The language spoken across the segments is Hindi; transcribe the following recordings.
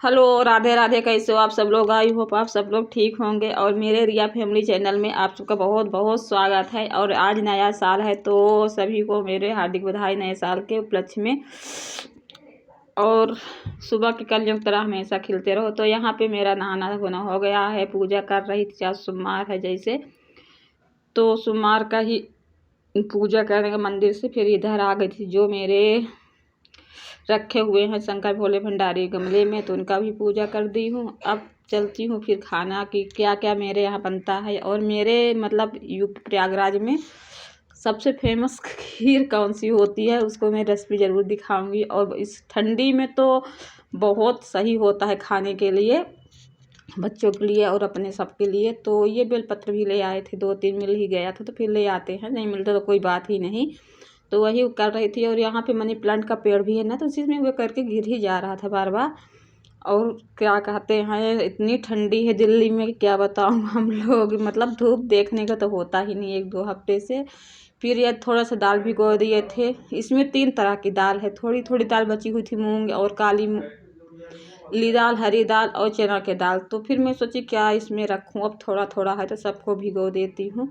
हेलो, राधे राधे। कैसे हो आप सब लोग? आई होप आप सब लोग ठीक होंगे। और मेरे रिया फैमिली चैनल में आप सबका बहुत बहुत स्वागत है। और आज नया साल है तो सभी को मेरे हार्दिक बधाई नए साल के उपलक्ष्य में। और सुबह की कल युग तरह हमेशा खिलते रहो। तो यहाँ पे मेरा नहाना धोना हो गया है, पूजा कर रही थी। आज सोमवार है जैसे, तो सोमवार का ही पूजा करने का मंदिर से फिर इधर आ गई थी। जो मेरे रखे हुए हैं शंकर भोले भंडारी गमले में, तो उनका भी पूजा कर दी हूँ। अब चलती हूँ फिर खाना की क्या क्या मेरे यहाँ बनता है। और मेरे मतलब यूपी प्रयागराज में सबसे फेमस खीर कौन सी होती है उसको मैं रेसिपी ज़रूर दिखाऊंगी। और इस ठंडी में तो बहुत सही होता है खाने के लिए, बच्चों के लिए और अपने सबके लिए। तो ये बेलपत्र भी ले आए थे, 2-3 मिल ही गया था तो फिर ले आते हैं, नहीं मिलता तो कोई बात ही नहीं। तो वही कर रही थी। और यहाँ पे मनी प्लांट का पेड़ भी है ना, तो उसी में वो करके गिर ही जा रहा था बार बार। और क्या कहते हैं, इतनी ठंडी है दिल्ली में क्या बताऊँ हम लोग, मतलब धूप देखने का तो होता ही नहीं 1-2 हफ्ते से। फिर ये थोड़ा सा दाल भिगो दिए थे। इसमें 3 तरह की दाल है, थोड़ी थोड़ी दाल बची हुई थी, मूंग और काली ली दाल, हरी दाल और चना के दाल। तो फिर मैं सोची क्या इसमें रखूँ, अब थोड़ा थोड़ा है तो सबको भिगो देती हूँ।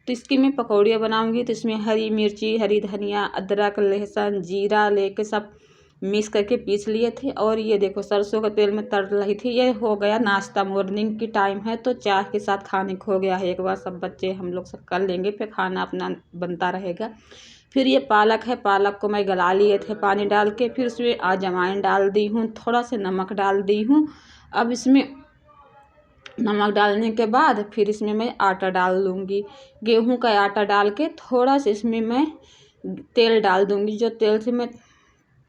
तो इसकी मैं पकौड़ियाँ बनाऊंगी। तो इसमें हरी मिर्ची, हरी धनिया, अदरक, लहसुन, जीरा लेके सब मिक्स करके पीस लिए थे। और ये देखो सरसों का तेल में तल रही थी। ये हो गया नाश्ता, मॉर्निंग की टाइम है तो चाय के साथ खाने को हो गया है। एक बार सब बच्चे हम लोग सब कर लेंगे, फिर खाना अपना बनता रहेगा। फिर ये पालक है, पालक को मैं गला लिए थे पानी डाल के। फिर उसमें अजवाइन डाल दी हूँ, थोड़ा सा नमक डाल दी हूँ। अब इसमें नमक डालने के बाद फिर इसमें मैं आटा डाल दूँगी, गेहूं का आटा डाल के थोड़ा सा इसमें मैं तेल डाल दूँगी। जो तेल से मैं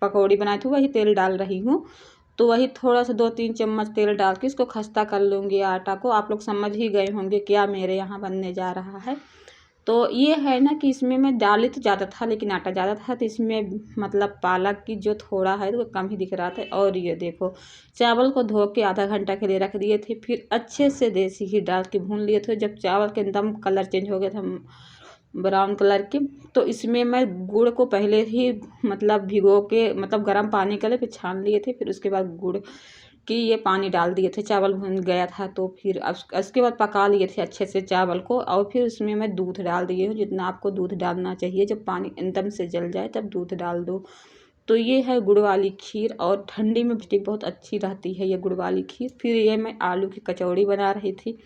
पकौड़ी बनाई थी वही तेल डाल रही हूँ। तो वही थोड़ा सा 2-3 चम्मच तेल डाल के इसको खस्ता कर लूँगी आटा को। आप लोग समझ ही गए होंगे क्या मेरे यहाँ बनने जा रहा है। तो ये है ना कि इसमें मैं डाली तो ज़्यादा था लेकिन आटा ज़्यादा था, तो इसमें मतलब पालक की जो थोड़ा है तो कम ही दिख रहा था। और ये देखो चावल को धो के आधा घंटा के लिए रख दिए थे, फिर अच्छे से देसी घी डाल के भून लिए थे। जब चावल के एकदम कलर चेंज हो गया था ब्राउन कलर की, तो इसमें मैं गुड़ को पहले ही मतलब भिगो के मतलब गर्म पानी के लिए फिर छान लिए थे। फिर उसके बाद गुड़ कि ये पानी डाल दिए थे, चावल भुन गया था। तो फिर उसके बाद पका लिए थे अच्छे से चावल को। और फिर उसमें मैं दूध डाल दिए हूँ, जितना आपको दूध डालना चाहिए। जब पानी एकदम से जल जाए तब दूध डाल दो। तो ये है गुड़ वाली खीर, और ठंडी में भी बहुत अच्छी रहती है ये गुड़ वाली खीर। फिर ये मैं आलू की कचौड़ी बना रही थी।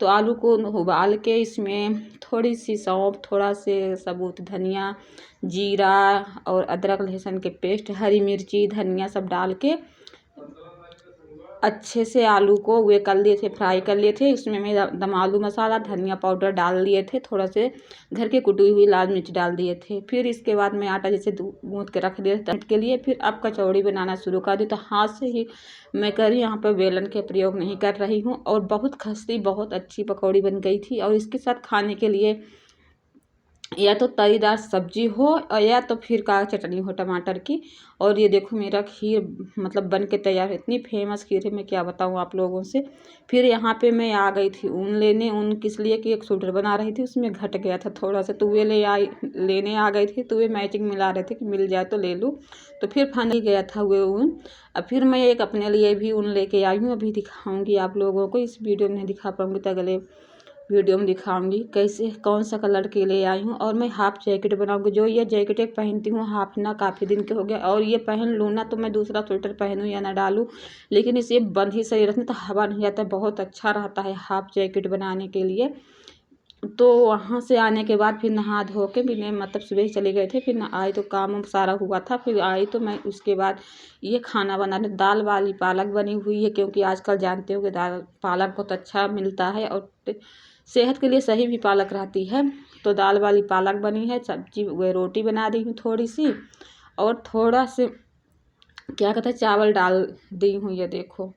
तो आलू को उबाल के इसमें थोड़ी सी सौंफ, थोड़ा से साबुत धनिया, जीरा और अदरक लहसुन के पेस्ट, हरी मिर्ची, धनिया सब डाल के अच्छे से आलू को वे कर लिए थे, फ्राई कर लिए थे। इसमें मैं दम आलू मसाला, धनिया पाउडर डाल लिए थे, थोड़ा से घर के कुटी हुई लाल मिर्च डाल दिए थे। फिर इसके बाद मैं आटा जैसे गूँथ के रख दिया तट के लिए। फिर अब कचौड़ी बनाना शुरू कर दी। तो हाथ से ही मैं कर रही, यहाँ पर बेलन के प्रयोग नहीं कर रही हूँ। और बहुत खस्ती बहुत अच्छी पकौड़ी बन गई थी। और इसके साथ खाने के लिए या तो तरीदार सब्जी हो और या तो फिर का चटनी हो टमाटर की। और ये देखो मेरा खीर मतलब बन के तैयार है। इतनी फेमस खीर है मैं क्या बताऊँ आप लोगों से। फिर यहाँ पे मैं आ गई थी ऊन लेने। ऊन किस लिए कि एक स्वेटर बना रही थी, उसमें घट गया था थोड़ा सा, तो वे लेने आ गई थी। तो वे मैचिंग मिला रहे थे कि मिल जाए तो ले लूँ। तो फिर फाइनली गया था वे ऊन। अब फिर मैं एक अपने लिए भी ऊन लेके आई हूँ, अभी दिखाऊँगी आप लोगों को। इस वीडियो में नहीं दिखा पाऊँगी तो अगले वीडियो में दिखाऊंगी कैसे कौन सा कलर के ले आई हूँ। और मैं हाफ जैकेट बनाऊंगी। जो ये जैकेट एक पहनती हूँ हाफ ना काफ़ी दिन के हो गया, और ये पहन लूँ ना तो मैं दूसरा स्वेटर पहनूँ या ना डालूँ, लेकिन इसे बंद ही सही रखने तो हवा नहीं आता। बहुत अच्छा रहता है हाफ जैकेट बनाने के लिए। तो वहाँ से आने के बाद फिर नहा धो के भी मतलब सुबह ही चले गए थे। फिर ना आई तो काम सारा हुआ था। फिर आई तो मैं उसके बाद ये खाना बनाने, दाल वाली पालक बनी हुई है, क्योंकि आजकल जानते हो कि दाल पालक बहुत अच्छा मिलता है और सेहत के लिए सही भी पालक रहती है। तो दाल वाली पालक बनी है, सब्जी व रोटी बना दी हूँ थोड़ी सी, और थोड़ा से क्या कहते हैं चावल डाल दी हूँ, ये देखो।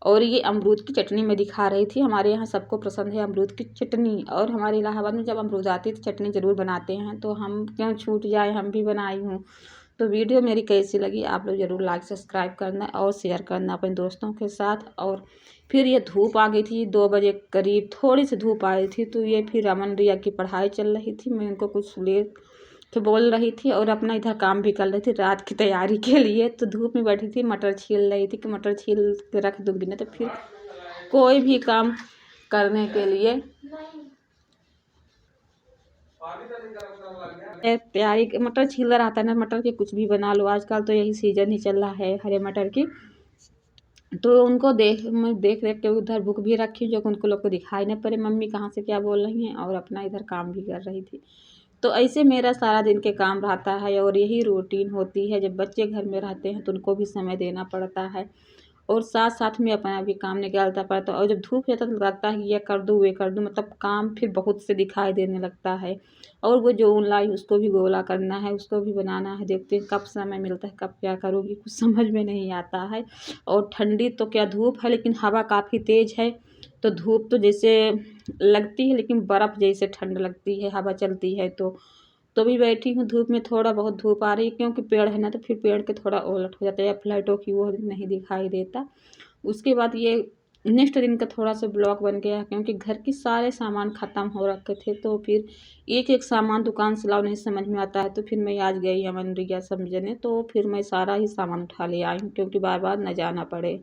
और ये अमरूद की चटनी मैं दिखा रही थी। हमारे यहाँ सबको पसंद है अमरूद की चटनी, और हमारे इलाहाबाद में जब अमरूद आती है तो चटनी ज़रूर बनाते हैं। तो हम क्यों छूट जाए, हम भी बनाई हूँ। तो वीडियो मेरी कैसी लगी आप लोग ज़रूर लाइक सब्सक्राइब करना और शेयर करना अपने दोस्तों के साथ। और फिर ये धूप आ गई थी 2 बजे करीब, थोड़ी सी धूप आई थी। तो ये फिर अमन रिया की पढ़ाई चल रही थी, मैं इनको कुछ ले तो बोल रही थी और अपना इधर काम भी कर रही थी रात की तैयारी के लिए। तो धूप में बैठी थी, मटर छील रही थी कि मटर छील के रख दूँगी ना तो फिर कोई भी काम करने के लिए तैयारी। मटर छील रहा था ना, मटर के कुछ भी बना लो, आजकल तो यही सीजन ही चल रहा है हरे मटर की। तो उनको मैं देख के उधर बुक भी रखी जो कि उनको लोग को दिखाई न पड़े मम्मी कहाँ से क्या बोल रही हैं, और अपना इधर काम भी कर रही थी। तो ऐसे मेरा सारा दिन के काम रहता है और यही रूटीन होती है। जब बच्चे घर में रहते हैं तो उनको भी समय देना पड़ता है और साथ साथ में अपना भी काम निकालता पड़ता है। और जब धूप रहता है तो लगता है कि ये कर दूँ, वे कर दूँ, मतलब काम फिर बहुत से दिखाई देने लगता है। और वो जो लाई उसको भी गोला करना है, उसको भी बनाना है। देखते हैं कब समय मिलता है, कब क्या करूँगी, कुछ समझ में नहीं आता है। और ठंडी तो क्या धूप है, लेकिन हवा काफ़ी तेज़ है। तो धूप तो जैसे लगती है लेकिन बर्फ़ जैसे ठंड लगती है, हवा चलती है तो भी बैठी हूँ धूप में। थोड़ा बहुत धूप आ रही है क्योंकि पेड़ है ना, तो फिर पेड़ के थोड़ा ओलट हो जाता है या फ्लाइटों की वो नहीं दिखाई देता। उसके बाद ये नेक्स्ट दिन का थोड़ा सा ब्लॉग बन गया क्योंकि घर के सारे सामान ख़त्म हो रखे थे। तो फिर एक एक सामान दुकान से लाओ नहीं समझ में आता है। तो फिर मैं आज गई अमन रिया समझने, तो फिर मैं सारा ही सामान उठा ले आई हूँ क्योंकि बार बार न जाना पड़े।